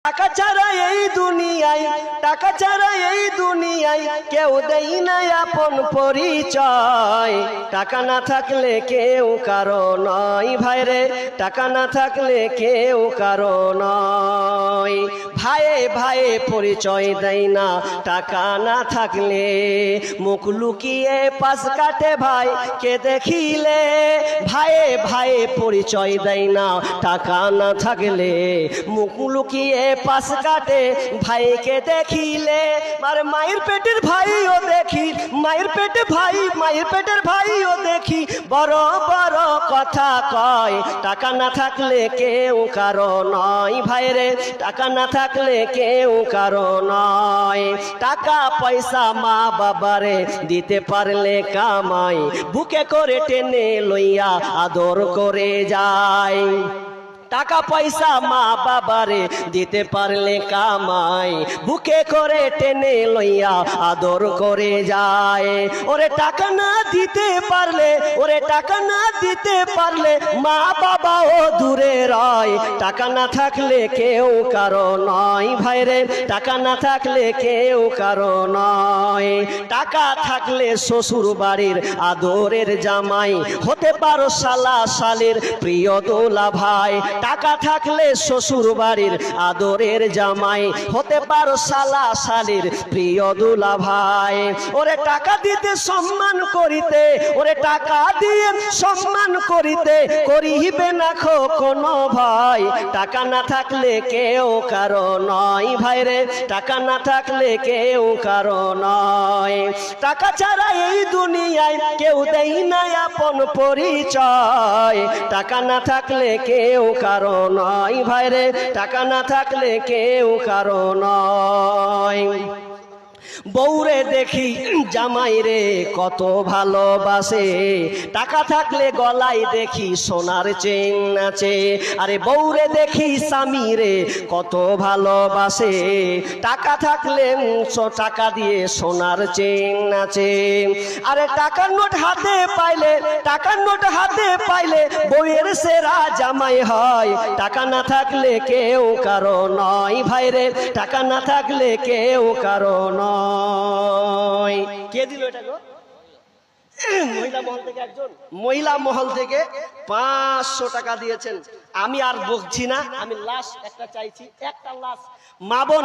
টাকা ছাড়া এই দুনিয়ায়, টাকা ছাড়া এই দুনিয়ায় কেউ দেই না আপন পরিচয়। টাকা না থাকলে কেউ কারো নয় ভাইরে, টাকা না থাকলে কেউ কারো নয়। ভাইয়ে ভাইয়ে পরিচয় দেয় না টাকা না থাকলে, মুখ লুকিয়ে পাশ কাটে ভাই কে দেখিলে। ভাইয়ে ভাইয়ে পরিচয় দেয় না টাকা না থাকলে, মুখ লুকিয়ে পাশ কাটে ভাইকে দেখিলে। আর মায়ের পেটের ভাইও দেখি, মায়ের পেটে ভাই, মায়ের পেটের ভাইও দেখি বড় বড় কথা কয়। টাকা না থাকলে কেউ কারো নয় ভাইরে, টাকা না থাকলে কেউ কারো নয়। টাকা পয়সা মা বাবারে দিতে পারলে কামাই, বুকে করে টেনে লইয়া আদর করে যায়। টাকা পয়সা মা বাবারে দিতে পারলে কামাই, বুকে করে টেনে লইয়া আদর করে যায়। ওরে টাকা না দিতে পারলে, ওরে টাকা না দিতে পারলে মা বাবাও দূরে রয়। টাকা না থাকলে কেউ কারো নয় ভাইরে, টাকা না থাকলে কেউ কারো নয়। টাকা থাকলে শ্বশুর বাড়ির আদরের জামাই, হতে পারো শালা শালির প্রিয় দোলা ভাই। টাকা থাকলে শ্বশুর বাড়ির আদরের জামাই, হতে পারো শালা শালির প্রিয় দুলা ভাই। ওরে টাকা দিতে সম্মান করিতে, ওরে টাকা দিয়ে সম্মান করিতে করিবে না কোনো ভাই। টাকা না থাকলে কেউ কারো নয় ভাইরে, টাকা না থাকলে কেউ কারো নয়। টাকা ছাড়া এই দুনিয়ায় কেউ দেই না আপন পরিচয়। টাকা না থাকলে কেউ কারো নয় ভাইরে, টাকা না থাকলে কেউ কারো নয়। বউরে দেখি জামাই রে কত ভালোবাসে, টাকা থাকলে গলায় দেখি সোনার চেন আছে। আরে বউরে দেখি স্বামী রে কত ভালোবাসে, টাকা থাকলে টাকা দিয়ে সোনার চেন আছে। আরে টাকার নোট হাতে পাইলে, টাকার নোট হাতে পাইলে বউয়ের সেরা জামাই হয়। টাকা না থাকলে কেউ কারো নয় ভাইরে, টাকা না থাকলে কেউ কারো নয়। কে দিল এটা গো? মহিলা মহল থেকে একজন, মহিলা মহল থেকে 500 টাকা দিয়েছেন। আমি আর বকছি না, আমি লাস্ট একটা চাইছি, একটা লাস্ট মা বোন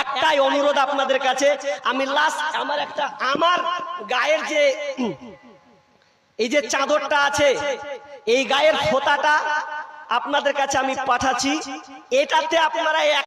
একটাই অনুরোধ আপনাদের কাছে। আমি লাস্ট আমার একটা, আমার গায়ের যে এই যে চাদরটা আছে, এই গায়ের ফোঁটাটা আপনাদের কাছে আমি পাঠাচ্ছি। এটাতে আপনারা